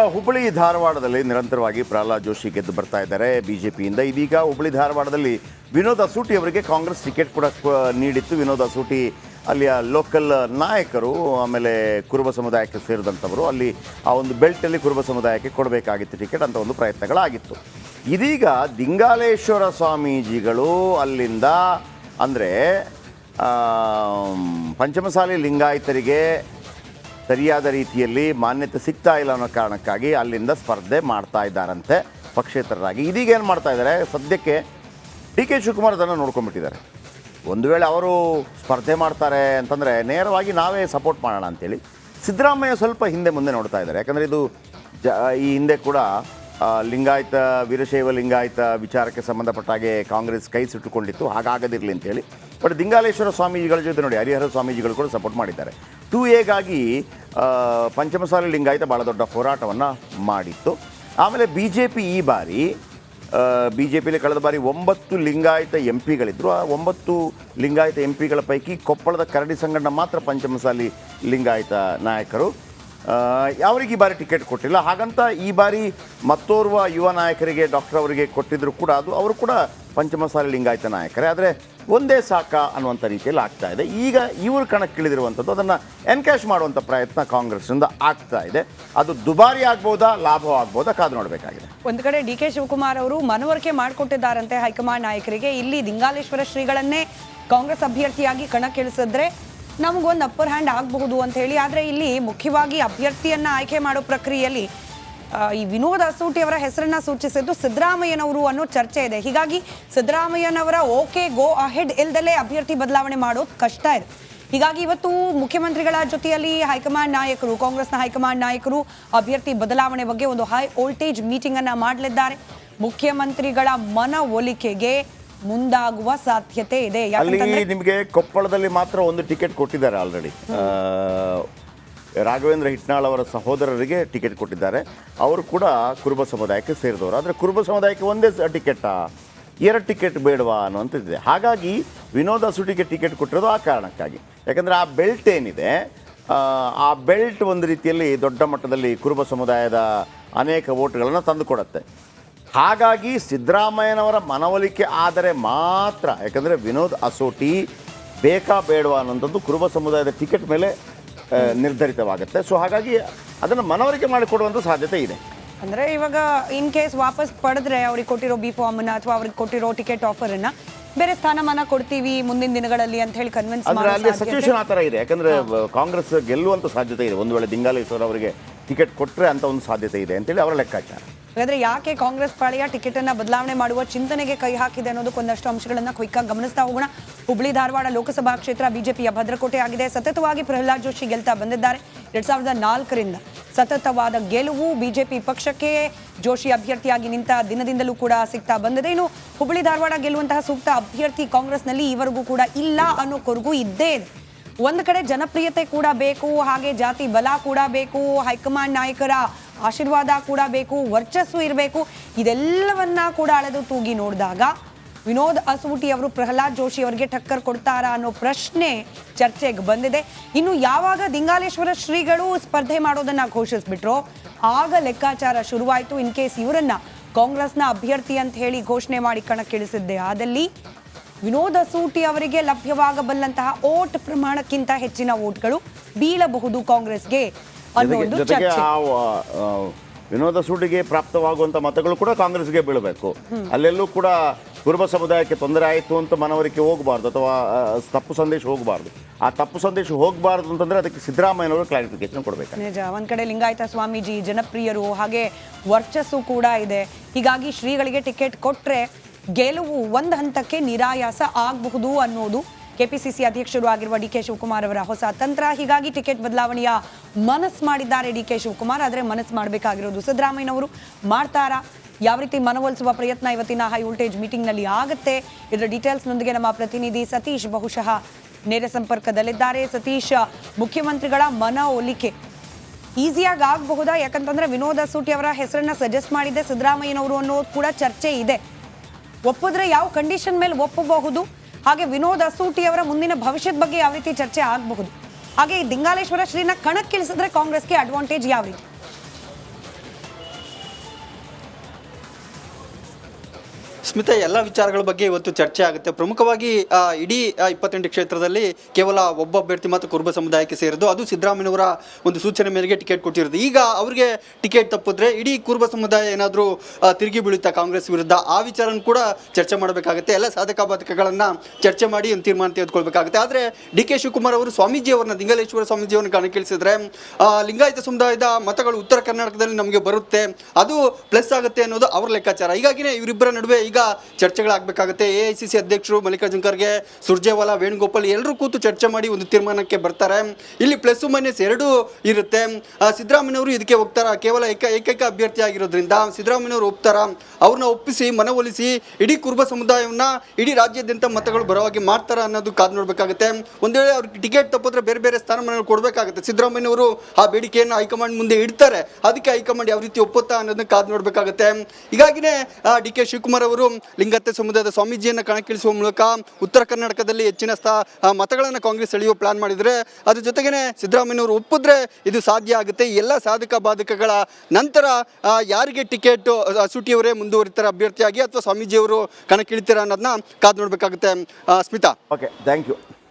ಹುಬ್ಬಳ್ಳಿ ಧಾರವಾಡದಲ್ಲಿ ನಿರಂತರವಾಗಿ ಪ್ರಹ್ಲಾದ್ ಜೋಶಿ ಗೆದ್ದು ಬರ್ತಾ ಇದ್ದಾರೆ ಬಿಜೆಪಿಯಿಂದ. ಇದೀಗ ಹುಬ್ಬಳ್ಳಿ ಧಾರವಾಡದಲ್ಲಿ ವಿನೋದ್ ಅಸೂಟಿ ಅವರಿಗೆ ಕಾಂಗ್ರೆಸ್ ಟಿಕೆಟ್ ಕೂಡ ನೀಡಿತ್ತು. ವಿನೋದ್ ಅಸೂಟಿ ಅಲ್ಲಿಯ ಲೋಕಲ್ ನಾಯಕರು, ಆಮೇಲೆ ಕುರುಬ ಸಮುದಾಯಕ್ಕೆ ಸೇರಿದಂಥವರು, ಅಲ್ಲಿ ಆ ಒಂದು ಬೆಲ್ಟಲ್ಲಿ ಕುರುಬ ಸಮುದಾಯಕ್ಕೆ ಕೊಡಬೇಕಾಗಿತ್ತು ಟಿಕೆಟ್ ಅಂತ ಒಂದು ಪ್ರಯತ್ನಗಳಾಗಿತ್ತು. ಇದೀಗ ದಿಂಗಾಲೇಶ್ವರ ಸ್ವಾಮೀಜಿಗಳು ಅಲ್ಲಿಂದ ಅಂದರೆ ಪಂಚಮಸಾಲಿ ಲಿಂಗಾಯತರಿಗೆ ಸರಿಯಾದ ರೀತಿಯಲ್ಲಿ ಮಾನ್ಯತೆ ಸಿಗ್ತಾ ಇಲ್ಲ ಅನ್ನೋ ಕಾರಣಕ್ಕಾಗಿ ಅಲ್ಲಿಂದ ಸ್ಪರ್ಧೆ ಮಾಡ್ತಾ ಇದ್ದಾರಂತೆ ಪಕ್ಷೇತರರಾಗಿ. ಇದೀಗ ಏನು ಮಾಡ್ತಾ ಇದ್ದಾರೆ, ಸದ್ಯಕ್ಕೆ ಡಿ ಕೆ ಶಿವಕುಮಾರ್ ಅದನ್ನು ನೋಡ್ಕೊಂಡ್ಬಿಟ್ಟಿದ್ದಾರೆ. ಒಂದು ವೇಳೆ ಅವರು ಸ್ಪರ್ಧೆ ಮಾಡ್ತಾರೆ ಅಂತಂದರೆ ನೇರವಾಗಿ ನಾವೇ ಸಪೋರ್ಟ್ ಮಾಡೋಣ ಅಂತೇಳಿ ಸಿದ್ದರಾಮಯ್ಯ ಸ್ವಲ್ಪ ಹಿಂದೆ ಮುಂದೆ ನೋಡ್ತಾ ಇದ್ದಾರೆ. ಯಾಕಂದರೆ ಇದು ಈ ಹಿಂದೆ ಕೂಡ ಲಿಂಗಾಯತ, ವೀರಶೈವ ಲಿಂಗಾಯತ ವಿಚಾರಕ್ಕೆ ಸಂಬಂಧಪಟ್ಟ ಹಾಗೆ ಕಾಂಗ್ರೆಸ್ ಕೈ ಸುಟ್ಟುಕೊಂಡಿತ್ತು, ಹಾಗಾಗದಿರಲಿ ಅಂತೇಳಿ. ಬಟ್ ದಿಂಗಾಲೇಶ್ವರ ಸ್ವಾಮೀಜಿಗಳ ಜೊತೆ ನೋಡಿ ಹರಿಹರ ಸ್ವಾಮೀಜಿಗಳು ಕೂಡ ಸಪೋರ್ಟ್ ಮಾಡಿದ್ದಾರೆ. 2A ಪಂಚಮಸಾಲಿ ಲಿಂಗಾಯತ ಭಾಳ ದೊಡ್ಡ ಹೋರಾಟವನ್ನು ಮಾಡಿತ್ತು. ಆಮೇಲೆ ಬಿ ಜೆ ಪಿ ಈ ಬಾರಿ ಪಿಯಲ್ಲಿ ಕಳೆದ ಬಾರಿ 9 ಲಿಂಗಾಯತ ಎಂ ಪಿಗಳಿದ್ದರು. ಆ 9 ಲಿಂಗಾಯತ ಎಂ ಪಿಗಳ ಪೈಕಿ ಕೊಪ್ಪಳದ ಕರಡಿ ಸಂಗಣ್ಣ ಮಾತ್ರ ಪಂಚಮಸಾಲಿ ಲಿಂಗಾಯತ ನಾಯಕರು. ಅವರಿಗೆ ಈ ಬಾರಿ ಟಿಕೆಟ್ ಕೊಟ್ಟಿಲ್ಲ. ಹಾಗಂತ ಈ ಬಾರಿ ಮತ್ತೋರ್ವ ಯುವ ನಾಯಕರಿಗೆ, ಡಾಕ್ಟರ್ ಅವರಿಗೆ ಕೊಟ್ಟಿದ್ರು ಕೂಡ ಅವರು ಕೂಡ ಪಂಚಮಸಾಲಿ ಲಿಂಗಾಯತ ನಾಯಕರೇ. ಆದರೆ ಒಂದೇ ಸಾಕ ಅನ್ನುವಂಥ ರೀತಿಯಲ್ಲಿ ಆಗ್ತಾ ಇದೆ. ಈಗ ಇವರು ಕಣಕ್ಕಿಳಿದಿರುವಂಥದ್ದು ಅದನ್ನು ಎನ್ಕ್ಯಾಶ್ ಮಾಡುವಂಥ ಪ್ರಯತ್ನ ಕಾಂಗ್ರೆಸ್ನಿಂದ ಆಗ್ತಾ ಇದೆ. ಅದು ದುಬಾರಿ ಆಗ್ಬೋದಾ, ಲಾಭವಾಗ್ಬೋದಾ, ಕಾದು ನೋಡಬೇಕಾಗಿದೆ. ಒಂದು ಕಡೆ ಡಿ ಕೆ ಶಿವಕುಮಾರ್ ಅವರು ಮನವರಿಕೆ ಮಾಡಿಕೊಟ್ಟಿದ್ದಾರಂತೆ ಹೈಕಮಾಂಡ್ ನಾಯಕರಿಗೆ, ಇಲ್ಲಿ ದಿಂಗಾಲೇಶ್ವರ ಶ್ರೀಗಳನ್ನೇ ಕಾಂಗ್ರೆಸ್ ಅಭ್ಯರ್ಥಿಯಾಗಿ ಕಣಕ್ಕಿಳಿಸಿದ್ರೆ ನಮಗೊಂದು ಅಪ್ಪರ್ ಹ್ಯಾಂಡ್ ಆಗಬಹುದು ಅಂತ ಹೇಳಿ. ಆದರೆ ಇಲ್ಲಿ ಮುಖ್ಯವಾಗಿ ಅಭ್ಯರ್ಥಿಯನ್ನು ಆಯ್ಕೆ ಮಾಡೋ ಪ್ರಕ್ರಿಯೆಯಲ್ಲಿ ಈ ವಿನೋದ್ ಅಸೂಟಿ ಅವರ ಹೆಸರನ್ನ ಸೂಚಿಸಿದ್ದು ಸಿದ್ದರಾಮಯ್ಯನವರು ಅನ್ನೋ ಚರ್ಚೆ ಇದೆ. ಹೀಗಾಗಿ ಸಿದ್ದರಾಮಯ್ಯನವರ ಓಕೆ ಗೋ ಅಹೆಡ್ ಇಲ್ದಲೇ ಅಭ್ಯರ್ಥಿ ಬದಲಾವಣೆ ಮಾಡೋದು ಕಷ್ಟ ಇದೆ. ಹೀಗಾಗಿ ಇವತ್ತು ಮುಖ್ಯಮಂತ್ರಿಗಳ ಜೊತೆಯಲ್ಲಿ ಹೈಕಮಾಂಡ್ ನಾಯಕರು, ಕಾಂಗ್ರೆಸ್ನ ಹೈಕಮಾಂಡ್ ನಾಯಕರು ಅಭ್ಯರ್ಥಿ ಬದಲಾವಣೆ ಬಗ್ಗೆ ಒಂದು ಹೈ ವೋಲ್ಟೇಜ್ ಮೀಟಿಂಗ್ ಅನ್ನ ಮಾಡಲಿದ್ದಾರೆ. ಮುಖ್ಯಮಂತ್ರಿಗಳ ಮನವೊಲಿಕೆಗೆ ಮುಂದಾಗುವ ಸಾಧ್ಯತೆ ಇದೆ. ಅಲ್ಲಿ ನಿಮಗೆ ಕೊಪ್ಪಳದಲ್ಲಿ ಮಾತ್ರ ಒಂದು ಟಿಕೆಟ್ ಕೊಟ್ಟಿದ್ದಾರೆ ಆಲ್ರೆಡಿ. ರಾಘವೇಂದ್ರ ಹಿಟ್ನಾಳ್ ಅವರ ಸಹೋದರರಿಗೆ ಟಿಕೆಟ್ ಕೊಟ್ಟಿದ್ದಾರೆ. ಅವರು ಕೂಡ ಕುರುಬ ಸಮುದಾಯಕ್ಕೆ ಸೇರಿದವರು. ಆದರೆ ಕುರುಬ ಸಮುದಾಯಕ್ಕೆ ಒಂದೇ ಟಿಕೆಟಾ, 2 ಟಿಕೆಟ್ ಬೇಡವಾ ಅನ್ನುವಂಥದ್ದಿದೆ. ಹಾಗಾಗಿ ವಿನೋದ್ ಅಸೂಟಿಗೆ ಟಿಕೆಟ್ ಕೊಟ್ಟಿರೋದು ಆ ಕಾರಣಕ್ಕಾಗಿ. ಯಾಕಂದರೆ ಆ ಬೆಲ್ಟ್ ಏನಿದೆ, ಆ ಬೆಲ್ಟ್ ಒಂದು ರೀತಿಯಲ್ಲಿ ದೊಡ್ಡ ಮಟ್ಟದಲ್ಲಿ ಕುರುಬ ಸಮುದಾಯದ ಅನೇಕ ವೋಟ್ಗಳನ್ನು ತಂದುಕೊಡುತ್ತೆ. ಹಾಗಾಗಿ ಸಿದ್ದರಾಮಯ್ಯನವರ ಮನವೊಲಿಕೆ ಆದರೆ ಮಾತ್ರ, ಯಾಕಂದರೆ ವಿನೋದ್ ಅಸೂಟಿ ಬೇಕಾ ಬೇಡವಾ ಅನ್ನೋಂಥದ್ದು ಕುರುಬ ಸಮುದಾಯದ ಟಿಕೆಟ್ ಮೇಲೆ ನಿರ್ಧರಿತವಾಗುತ್ತೆ. ಸೊ ಹಾಗಾಗಿ ಅದನ್ನು ಮನವರಿಕೆ ಮಾಡಿಕೊಡುವಂಥ ಸಾಧ್ಯತೆ ಇದೆ. ಅಂದರೆ ಇವಾಗ ಇನ್ ಕೇಸ್ ವಾಪಸ್ ಪಡೆದ್ರೆ ಅವ್ರಿಗೆ ಕೊಟ್ಟಿರೋ ಬಿ ಫಾರ್ಮನ್ನು ಅಥವಾ ಅವ್ರಿಗೆ ಕೊಟ್ಟಿರೋ ಟಿಕೆಟ್ ಆಫರನ್ನು ಬೇರೆ ಸ್ಥಾನಮಾನ ಕೊಡ್ತೀವಿ ಮುಂದಿನ ದಿನಗಳಲ್ಲಿ ಅಂತ ಹೇಳಿ ಕನ್ವಿನ್ಸ್ ಅಂದರೆ ಅಲ್ಲಿ ಸಿಚುವೇಶನ್ ಆ ಥರ ಇದೆ. ಯಾಕಂದರೆ ಕಾಂಗ್ರೆಸ್ ಗೆಲ್ಲುವಂಥ ಸಾಧ್ಯತೆ ಇದೆ. ಒಂದು ವೇಳೆ ದಿಂಗಾಲೇಶ್ವರ ಅವರಿಗೆ ಟಿಕೆಟ್ ಕೊಟ್ಟರೆ ಅಂತ ಒಂದು ಸಾಧ್ಯತೆ ಇದೆ ಅಂತೇಳಿ ಅವರ ಲೆಕ್ಕಾಚಾರ. ಹಾಗಾದ್ರೆ ಯಾಕೆ ಕಾಂಗ್ರೆಸ್ ಪಾಳೆಯ ಟಿಕೆಟ್ ಅನ್ನ ಬದಲಾವಣೆ ಮಾಡುವ ಚಿಂತನೆಗೆ ಕೈ ಹಾಕಿದೆ ಅನ್ನೋದಕ್ಕೆ ಒಂದಷ್ಟು ಅಂಶಗಳನ್ನ ಕ್ವಿಕ್ಕಾಗಿ ಗಮನಿಸ್ತಾ ಹೋಗೋಣ. ಹುಬ್ಬಳ್ಳಿ ಧಾರವಾಡ ಲೋಕಸಭಾ ಕ್ಷೇತ್ರ ಬಿಜೆಪಿಯ ಭದ್ರಕೋಟೆ ಆಗಿದೆ. ಸತತವಾಗಿ ಪ್ರಹ್ಲಾದ್ ಜೋಶಿ ಗೆಲ್ತಾ ಬಂದಿದ್ದಾರೆ. 2004ರಿಂದ ಸತತವಾದ ಗೆಲುವು ಬಿಜೆಪಿ ಪಕ್ಷಕ್ಕೆ ಜೋಶಿ ಅಭ್ಯರ್ಥಿಯಾಗಿ ನಿಂತ ದಿನದಿಂದಲೂ ಕೂಡ ಸಿಗ್ತಾ ಬಂದಿದೆ. ಇನ್ನು ಹುಬ್ಬಳ್ಳಿ ಧಾರವಾಡ ಗೆಲ್ಲುವಂತಹ ಸೂಕ್ತ ಅಭ್ಯರ್ಥಿ ಕಾಂಗ್ರೆಸ್ನಲ್ಲಿ ಈವರೆಗೂ ಕೂಡ ಇಲ್ಲ ಅನ್ನೋ ಕೊರಗು ಇದ್ದೇ ಇದೆ. ಒಂದು ಕಡೆ ಜನಪ್ರಿಯತೆ ಕೂಡ ಬೇಕು, ಹಾಗೆ ಜಾತಿ ಬಲ ಕೂಡ ಬೇಕು, ಹೈಕಮಾಂಡ್ ನಾಯಕರ ಆಶೀರ್ವಾದ ಕೂಡ ಬೇಕು, ವರ್ಚಸ್ಸು ಇರಬೇಕು. ಇದೆಲ್ಲವನ್ನ ಕೂಡ ಅಳೆದು ತೂಗಿ ನೋಡಿದಾಗ ವಿನೋದ್ ಅಸೂಟಿ ಅವರು ಪ್ರಹ್ಲಾದ್ ಜೋಶಿ ಅವರಿಗೆ ಟಕ್ಕರ್ ಕೊಡ್ತಾರಾ ಅನ್ನೋ ಪ್ರಶ್ನೆ ಚರ್ಚೆಗೆ ಬಂದಿದೆ. ಇನ್ನು ಯಾವಾಗ ದಿಂಗಾಲೇಶ್ವರ ಶ್ರೀಗಳು ಸ್ಪರ್ಧೆ ಮಾಡೋದನ್ನ ಘೋಷಿಸ್ಬಿಟ್ರೋ ಆಗ ಲೆಕ್ಕಾಚಾರ ಶುರುವಾಯಿತು. ಇನ್ ಕೇಸ್ ಇವರನ್ನ ಕಾಂಗ್ರೆಸ್ನ ಅಭ್ಯರ್ಥಿ ಅಂತ ಹೇಳಿ ಘೋಷಣೆ ಮಾಡಿ ಕಣಕ್ಕಿಳಿಸಿದ್ದೆ ಆದಲ್ಲಿ ವಿನೋದ್ ಅಸೂಟಿ ಅವರಿಗೆ ಲಭ್ಯವಾಗಬಲ್ಲಂತಹ ಓಟ್ ಪ್ರಮಾಣಕ್ಕಿಂತ ಹೆಚ್ಚಿನ ಓಟ್ಗಳು ಬೀಳಬಹುದು ಕಾಂಗ್ರೆಸ್ಗೆ ಅನ್ನೋ ಒಂದು ಚರ್ಚೆ. ವಿನೋದ್ ಅಸೂಟಿಗೆ ಪ್ರಾಪ್ತವಾಗುವಂತ ಮತಗಳು ಕೂಡ ಕಾಂಗ್ರೆಸ್ಗೆ ಬೀಳಬೇಕು. ಅಲ್ಲೆಲ್ಲೂ ಕೂಡ ಕುರುಬ ಸಮುದಾಯಕ್ಕೆ ತೊಂದರೆ ಆಯಿತು ಅಂತ ಮನವರಿಕೆ ಹೋಗಬಾರ್ದು, ಅಥವಾ ತಪ್ಪು ಸಂದೇಶ ಹೋಗಬಾರ್ದು. ಆ ತಪ್ಪು ಸಂದೇಶ ಹೋಗಬಾರ್ದು ಅಂತಂದ್ರೆ ಅದಕ್ಕೆ ಸಿದ್ದರಾಮಯ್ಯನವರು ಕ್ಲಾರಿಫಿಕೇಶನ್ ಕೊಡಬೇಕು. ನಿಜ, ಒಂದ್ ಕಡೆ ಲಿಂಗಾಯತ ಸ್ವಾಮೀಜಿ ಜನಪ್ರಿಯರು, ಹಾಗೆ ವರ್ಚಸ್ಸು ಕೂಡ ಇದೆ. ಹೀಗಾಗಿ ಶ್ರೀಗಳಿಗೆ ಟಿಕೆಟ್ ಕೊಟ್ರೆ ಗೆಲುವು ಒಂದು ಹಂತಕ್ಕೆ ನಿರಾಯಾಸ ಆಗಬಹುದು ಅನ್ನೋದು ಕೆಪಿಸಿಸಿ ಅಧ್ಯಕ್ಷರು ಆಗಿರುವ ಡಿ ಕೆ ಶಿವಕುಮಾರ್ ಅವರ ಹೊಸ ತಂತ್ರ. ಹೀಗಾಗಿ ಟಿಕೆಟ್ ಬದಲಾವಣೆಯ ಮನಸ್ಸು ಮಾಡಿದ್ದಾರೆ ಡಿ ಕೆ ಶಿವಕುಮಾರ್. ಆದರೆ ಮನಸ್ಸು ಮಾಡಬೇಕಾಗಿರೋದು ಸಿದ್ದರಾಮಯ್ಯನವರು. ಮಾಡ್ತಾರಾ? ಯಾವ ರೀತಿ ಮನವೊಲಿಸುವ ಪ್ರಯತ್ನ ಇವತ್ತಿನ ಹೈ ವೋಲ್ಟೇಜ್ ಮೀಟಿಂಗ್ನಲ್ಲಿ ಆಗುತ್ತೆ? ಇದರ ಡೀಟೇಲ್ಸ್ನೊಂದಿಗೆ ನಮ್ಮ ಪ್ರತಿನಿಧಿ ಸತೀಶ್ ಬಹುಶಃ ನೇರ ಸಂಪರ್ಕದಲ್ಲಿದ್ದಾರೆ. ಸತೀಶ್, ಮುಖ್ಯಮಂತ್ರಿಗಳ ಮನವೊಲಿಕೆ ಈಸಿಯಾಗಿ ಆಗಬಹುದಾ? ಯಾಕಂತಂದ್ರೆ ವಿನೋದ್ ಅಸೂಟಿ ಅವರ ಹೆಸರನ್ನ ಸಜೆಸ್ಟ್ ಮಾಡಿದ್ದೆ ಸಿದ್ದರಾಮಯ್ಯನವರು ಅನ್ನೋದು ಕೂಡ ಚರ್ಚೆ ಇದೆ. ಒಪ್ಪಿದ್ರೆ ಯಾವ ಕಂಡೀಷನ್ ಮೇಲೆ ಒಪ್ಪಬಹುದು? ಹಾಗೆ ವಿನೋದ್ ಅಸೂಟಿ ಅವರ ಮುಂದಿನ ಭವಿಷ್ಯದ ಬಗ್ಗೆ ಯಾವ ರೀತಿ ಚರ್ಚೆ ಆಗಬಹುದು? ಹಾಗೆ ದಿಂಗಾಲೇಶ್ವರ ಶ್ರೀನ ಕಣಕ್ಕಿಳಿಸಿದ್ರೆ ಕಾಂಗ್ರೆಸ್ಗೆ ಅಡ್ವಾಂಟೇಜ್ ಯಾವ ರೀತಿ? ಸ್ಮಿತಾ, ಎಲ್ಲ ವಿಚಾರಗಳ ಬಗ್ಗೆ ಇವತ್ತು ಚರ್ಚೆ ಆಗುತ್ತೆ. ಪ್ರಮುಖವಾಗಿ ಇಡೀ 28 ಕ್ಷೇತ್ರದಲ್ಲಿ ಕೇವಲ ಒಬ್ಬ ಅಭ್ಯರ್ಥಿ ಮತ್ತು ಕುರುಬ ಸಮುದಾಯಕ್ಕೆ ಸೇರಿದ್ದು, ಅದು ಸಿದ್ದರಾಮಯ್ಯನವರ ಒಂದು ಸೂಚನೆ ಮೇರೆಗೆ ಟಿಕೆಟ್ ಕೊಟ್ಟಿರೋದು. ಈಗ ಅವರಿಗೆ ಟಿಕೆಟ್ ತಪ್ಪಿದ್ರೆ ಇಡೀ ಕುರುಬ ಸಮುದಾಯ ಏನಾದರೂ ತಿರುಗಿ ಬೀಳುತ್ತಾ ಕಾಂಗ್ರೆಸ್ ವಿರುದ್ಧ, ಆ ವಿಚಾರನ ಕೂಡ ಚರ್ಚೆ ಮಾಡಬೇಕಾಗುತ್ತೆ. ಎಲ್ಲ ಸಾಧಕ ಬಾಧಕಗಳನ್ನು ಚರ್ಚೆ ಮಾಡಿ ಒಂದು ತೀರ್ಮಾನ ತೆಗೆದುಕೊಳ್ಬೇಕಾಗುತ್ತೆ. ಆದರೆ ಡಿ ಕೆ ಶಿವಕುಮಾರ್ ಅವರು ಸ್ವಾಮೀಜಿಯವರನ್ನ, ದಿಂಗಲೇಶ್ವರ ಸ್ವಾಮೀಜಿಯವರನ್ನ ಕಣಕ್ಕಿಳಿಸಿದ್ರೆ ಲಿಂಗಾಯತ ಸಮುದಾಯದ ಮತಗಳು ಉತ್ತರ ಕರ್ನಾಟಕದಲ್ಲಿ ನಮಗೆ ಬರುತ್ತೆ, ಅದು ಪ್ಲಸ್ ಆಗುತ್ತೆ ಅನ್ನೋದು ಅವರ ಲೆಕ್ಕಾಚಾರ. ಹೀಗಾಗಿನೇ ಇವರಿಬ್ಬರ ನಡುವೆ ಈಗ ಚರ್ಚೆಗಳಾಗಬೇಕಾಗುತ್ತೆ. AICC ಅಧ್ಯಕ್ಷರು ಮಲ್ಲಿಕಾರ್ಜುನ್ ಖರ್ಗೆ, ಸುರ್ಜೇವಾಲಾ, ವೇಣುಗೋಪಾಲ್ ಎಲ್ಲರೂ ಕೂತು ಚರ್ಚೆ ಮಾಡಿ ಒಂದು ತೀರ್ಮಾನಕ್ಕೆ ಬರ್ತಾರೆ. ಇಲ್ಲಿ ಪ್ಲಸ್ ಮೈನಸ್ ಎರಡೂ ಇರುತ್ತೆ. ಸಿದ್ದರಾಮಯ್ಯವರು ಇದಕ್ಕೆ ಹೋಗ್ತಾರ, ಕೇವಲ ಏಕೈಕ ಅಭ್ಯರ್ಥಿ ಆಗಿರೋದ್ರಿಂದ ಸಿದ್ದರಾಮಯ್ಯವರು ಒಪ್ತಾರ, ಅವ್ರನ್ನ ಒಪ್ಪಿಸಿ ಮನವೊಲಿಸಿ ಇಡೀ ಕುರುಬ ಸಮುದಾಯವನ್ನ ಇಡೀ ರಾಜ್ಯಾದ್ಯಂತ ಮತಗಳು ಬರೋವಾಗಿ ಮಾಡ್ತಾರ ಅನ್ನೋದು ಕಾದು ನೋಡ್ಬೇಕಾಗುತ್ತೆ. ಒಂದ್ ವೇಳೆ ಅವ್ರಿಗೆ ಟಿಕೆಟ್ ತಪ್ಪಿದ್ರೆ ಬೇರೆ ಬೇರೆ ಸ್ಥಾನಮಾನಗಳು ಕೊಡಬೇಕಾಗುತ್ತೆ. ಸಿದ್ದರಾಮಯ್ಯವರು ಆ ಬೇಡಿಕೆಯನ್ನು ಹೈಕಮಾಂಡ್ ಮುಂದೆ ಇಡ್ತಾರೆ, ಅದಕ್ಕೆ ಹೈಕಮಾಂಡ್ ಯಾವ ರೀತಿ ಒಪ್ಪುತ್ತಾ ಅನ್ನೋದನ್ನ ಕಾದು ನೋಡ್ಬೇಕಾಗುತ್ತೆ. ಹೀಗಾಗಿನೇ ಡಿ ಕೆ ಶಿವಕುಮಾರ್ ಅವರು ಲಿಂಗಾಯತ ಸಮುದಾಯದ ಸ್ವಾಮೀಜಿಯನ್ನು ಕಣಕ್ಕಿಳಿಸುವ ಮೂಲಕ ಉತ್ತರ ಕರ್ನಾಟಕದಲ್ಲಿ ಹೆಚ್ಚಿನ ಮತಗಳನ್ನು ಕಾಂಗ್ರೆಸ್ ಸೆಳೆಯುವ ಪ್ಲಾನ್ ಮಾಡಿದರೆ, ಅದ್ರ ಜೊತೆಗೇನೆ ಸಿದ್ದರಾಮಯ್ಯವರು ಒಪ್ಪಿದ್ರೆ ಇದು ಸಾಧ್ಯ ಆಗುತ್ತೆ. ಎಲ್ಲ ಸಾಧಕ ಬಾಧಕಗಳ ನಂತರ ಯಾರಿಗೆ ಟಿಕೆಟ್ ಸೂಟಿಯವರೇ ಮುಂದುವರಿತಾರೆ ಅಭ್ಯರ್ಥಿಯಾಗಿ ಅಥವಾ ಸ್ವಾಮೀಜಿಯವರು ಕಣಕ್ಕಿಳಿತಾರೆ ಅನ್ನೋದನ್ನ ಕಾದು ನೋಡ್ಬೇಕಾಗುತ್ತೆ. Smita, okay, thank you.